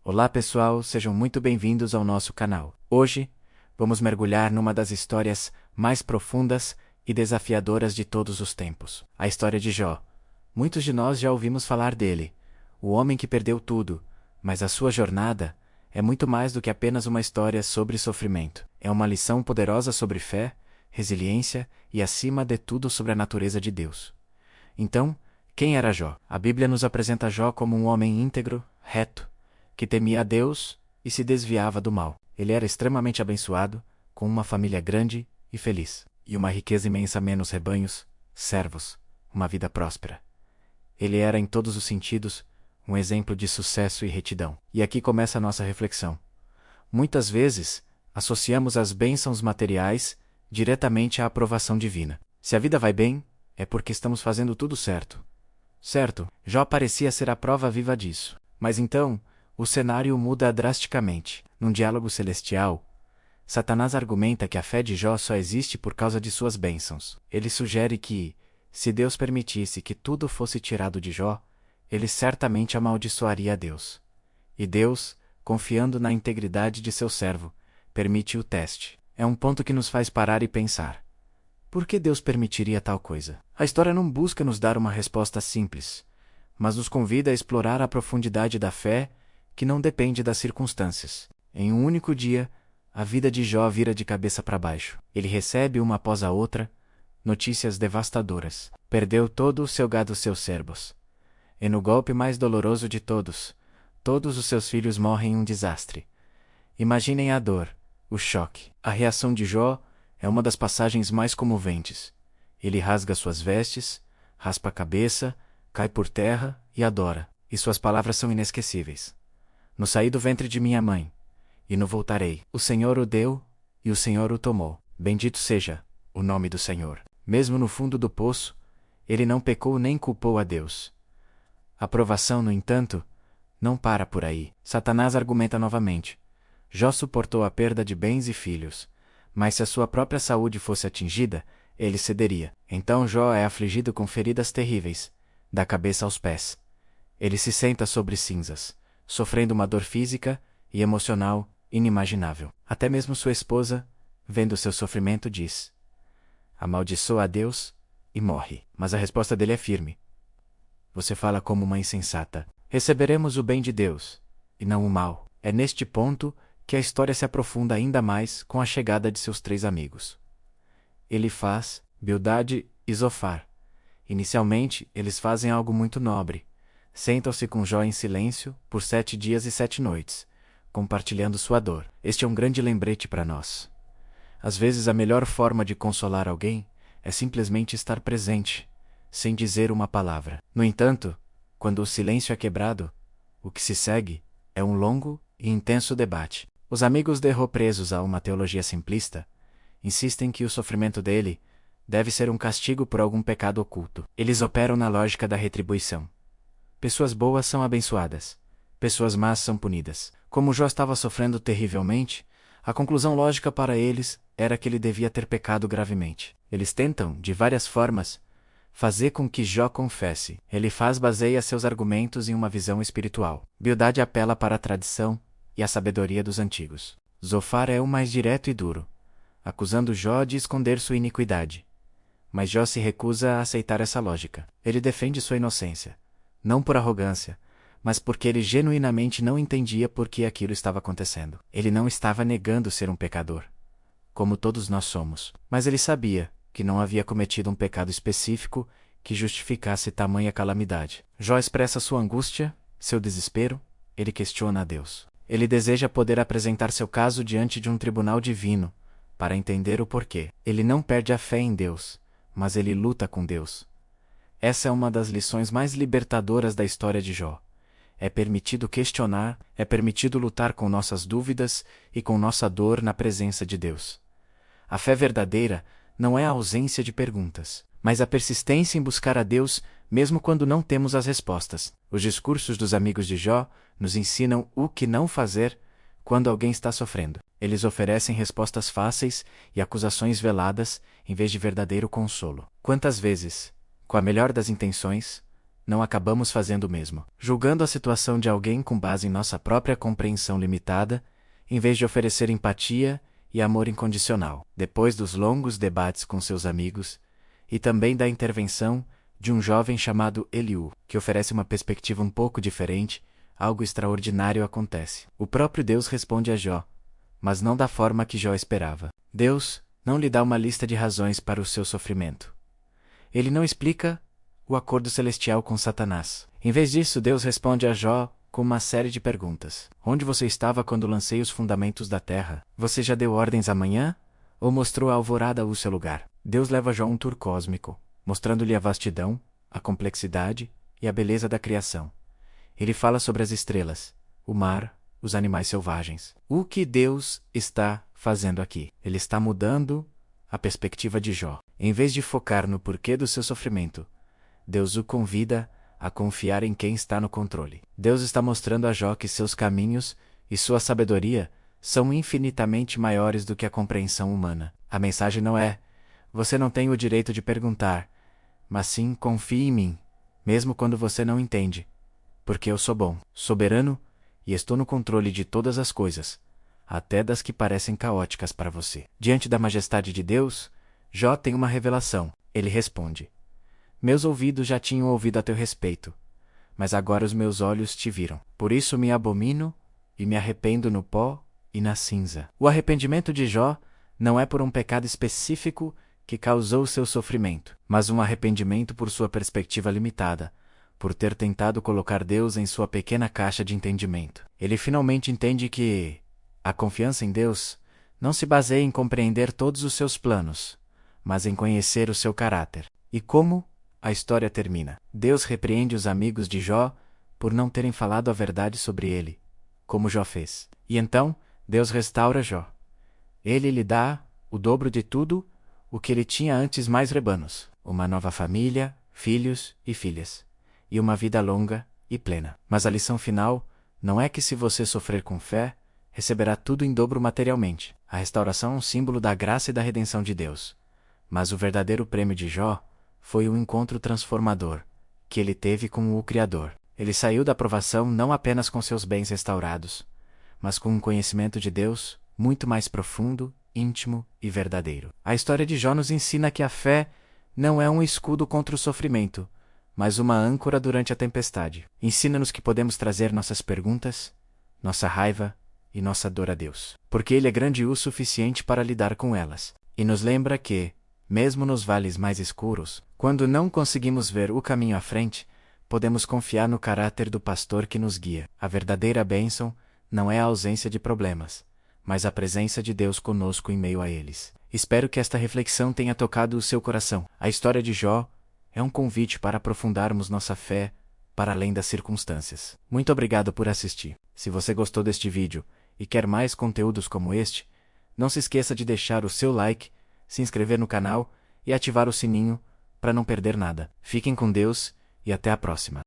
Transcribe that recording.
Olá pessoal, sejam muito bem-vindos ao nosso canal. Hoje, vamos mergulhar numa das histórias mais profundas e desafiadoras de todos os tempos. A história de Jó. Muitos de nós já ouvimos falar dele, o homem que perdeu tudo, mas a sua jornada é muito mais do que apenas uma história sobre sofrimento. É uma lição poderosa sobre fé, resiliência e, acima de tudo, sobre a natureza de Deus. Então, quem era Jó? A Bíblia nos apresenta Jó como um homem íntegro, reto, que temia a Deus e se desviava do mal. Ele era extremamente abençoado, com uma família grande e feliz, e uma riqueza imensa, menos rebanhos, servos, uma vida próspera. Ele era, em todos os sentidos, um exemplo de sucesso e retidão. E aqui começa a nossa reflexão. Muitas vezes, associamos as bênçãos materiais diretamente à aprovação divina. Se a vida vai bem, é porque estamos fazendo tudo certo. Certo, Jó parecia ser a prova viva disso. Mas então, o cenário muda drasticamente. Num diálogo celestial, Satanás argumenta que a fé de Jó só existe por causa de suas bênçãos. Ele sugere que, se Deus permitisse que tudo fosse tirado de Jó, ele certamente amaldiçoaria a Deus. E Deus, confiando na integridade de seu servo, permite o teste. É um ponto que nos faz parar e pensar. Por que Deus permitiria tal coisa? A história não busca nos dar uma resposta simples, mas nos convida a explorar a profundidade da fé que não depende das circunstâncias. Em um único dia, a vida de Jó vira de cabeça para baixo. Ele recebe uma após a outra notícias devastadoras. Perdeu todo o seu gado, seus servos. E no golpe mais doloroso de todos, todos os seus filhos morrem em um desastre. Imaginem a dor, o choque. A reação de Jó é uma das passagens mais comoventes. Ele rasga suas vestes, raspa a cabeça, cai por terra e adora. E suas palavras são inesquecíveis. No saí do ventre de minha mãe, e no voltarei. O Senhor o deu, e o Senhor o tomou. Bendito seja o nome do Senhor. Mesmo no fundo do poço, ele não pecou nem culpou a Deus. A provação, no entanto, não para por aí. Satanás argumenta novamente. Jó suportou a perda de bens e filhos, mas se a sua própria saúde fosse atingida, ele cederia. Então Jó é afligido com feridas terríveis, da cabeça aos pés. Ele se senta sobre cinzas, sofrendo uma dor física e emocional inimaginável. Até mesmo sua esposa, vendo seu sofrimento, diz: amaldiçoa a Deus e morre. Mas a resposta dele é firme. Você fala como uma insensata. Receberemos o bem de Deus, e não o mal. É neste ponto que a história se aprofunda ainda mais com a chegada de seus 3 amigos. Elifaz, Bildade e Zofar. Inicialmente, eles fazem algo muito nobre. Sentam-se com Jó em silêncio por 7 dias e 7 noites, compartilhando sua dor. Este é um grande lembrete para nós. Às vezes a melhor forma de consolar alguém é simplesmente estar presente, sem dizer uma palavra. No entanto, quando o silêncio é quebrado, o que se segue é um longo e intenso debate. Os amigos de Jó, presos a uma teologia simplista, insistem que o sofrimento dele deve ser um castigo por algum pecado oculto. Eles operam na lógica da retribuição. Pessoas boas são abençoadas, pessoas más são punidas. Como Jó estava sofrendo terrivelmente, a conclusão lógica para eles era que ele devia ter pecado gravemente. Eles tentam, de várias formas, fazer com que Jó confesse. Elifaz baseia seus argumentos em uma visão espiritual. Bildade apela para a tradição e a sabedoria dos antigos. Zofar é o mais direto e duro, acusando Jó de esconder sua iniquidade. Mas Jó se recusa a aceitar essa lógica. Ele defende sua inocência, não por arrogância, mas porque ele genuinamente não entendia por que aquilo estava acontecendo. Ele não estava negando ser um pecador, como todos nós somos, mas ele sabia que não havia cometido um pecado específico que justificasse tamanha calamidade. Jó expressa sua angústia, seu desespero, ele questiona a Deus. Ele deseja poder apresentar seu caso diante de um tribunal divino, para entender o porquê. Ele não perde a fé em Deus, mas ele luta com Deus. Essa é uma das lições mais libertadoras da história de Jó. É permitido questionar, é permitido lutar com nossas dúvidas e com nossa dor na presença de Deus. A fé verdadeira não é a ausência de perguntas, mas a persistência em buscar a Deus mesmo quando não temos as respostas. Os discursos dos amigos de Jó nos ensinam o que não fazer quando alguém está sofrendo. Eles oferecem respostas fáceis e acusações veladas em vez de verdadeiro consolo. Quantas vezes, com a melhor das intenções, não acabamos fazendo o mesmo, julgando a situação de alguém com base em nossa própria compreensão limitada, em vez de oferecer empatia e amor incondicional. Depois dos longos debates com seus amigos, e também da intervenção de um jovem chamado Eliú, que oferece uma perspectiva um pouco diferente, algo extraordinário acontece. O próprio Deus responde a Jó, mas não da forma que Jó esperava. Deus não lhe dá uma lista de razões para o seu sofrimento. Ele não explica o acordo celestial com Satanás. Em vez disso, Deus responde a Jó com uma série de perguntas. Onde você estava quando lancei os fundamentos da terra? Você já deu ordens amanhã? Ou mostrou a alvorada o seu lugar? Deus leva Jó a um tour cósmico, mostrando-lhe a vastidão, a complexidade e a beleza da criação. Ele fala sobre as estrelas, o mar, os animais selvagens. O que Deus está fazendo aqui? Ele está mudando a perspectiva de Jó. Em vez de focar no porquê do seu sofrimento, Deus o convida a confiar em quem está no controle. Deus está mostrando a Jó que seus caminhos e sua sabedoria são infinitamente maiores do que a compreensão humana. A mensagem não é: você não tem o direito de perguntar, mas sim: confie em mim, mesmo quando você não entende, porque eu sou bom, soberano, e estou no controle de todas as coisas, até das que parecem caóticas para você. Diante da majestade de Deus, Jó tem uma revelação. Ele responde: meus ouvidos já tinham ouvido a teu respeito, mas agora os meus olhos te viram. Por isso me abomino e me arrependo no pó e na cinza. O arrependimento de Jó não é por um pecado específico que causou seu sofrimento, mas um arrependimento por sua perspectiva limitada, por ter tentado colocar Deus em sua pequena caixa de entendimento. Ele finalmente entende que a confiança em Deus não se baseia em compreender todos os seus planos, mas em conhecer o seu caráter. E como a história termina? Deus repreende os amigos de Jó por não terem falado a verdade sobre ele, como Jó fez. E então, Deus restaura Jó. Ele lhe dá o dobro de tudo o que ele tinha antes, mais rebanos, uma nova família, filhos e filhas, e uma vida longa e plena. Mas a lição final não é que se você sofrer com fé, receberá tudo em dobro materialmente. A restauração é um símbolo da graça e da redenção de Deus. Mas o verdadeiro prêmio de Jó foi o encontro transformador que ele teve com o Criador. Ele saiu da provação não apenas com seus bens restaurados, mas com um conhecimento de Deus muito mais profundo, íntimo e verdadeiro. A história de Jó nos ensina que a fé não é um escudo contra o sofrimento, mas uma âncora durante a tempestade. Ensina-nos que podemos trazer nossas perguntas, nossa raiva e nossa dor a Deus, porque Ele é grande o suficiente para lidar com elas. E nos lembra que, mesmo nos vales mais escuros, quando não conseguimos ver o caminho à frente, podemos confiar no caráter do pastor que nos guia. A verdadeira bênção não é a ausência de problemas, mas a presença de Deus conosco em meio a eles. Espero que esta reflexão tenha tocado o seu coração. A história de Jó é um convite para aprofundarmos nossa fé para além das circunstâncias. Muito obrigado por assistir. Se você gostou deste vídeo e quer mais conteúdos como este, não se esqueça de deixar o seu like, se inscrever no canal e ativar o sininho para não perder nada. Fiquem com Deus e até a próxima.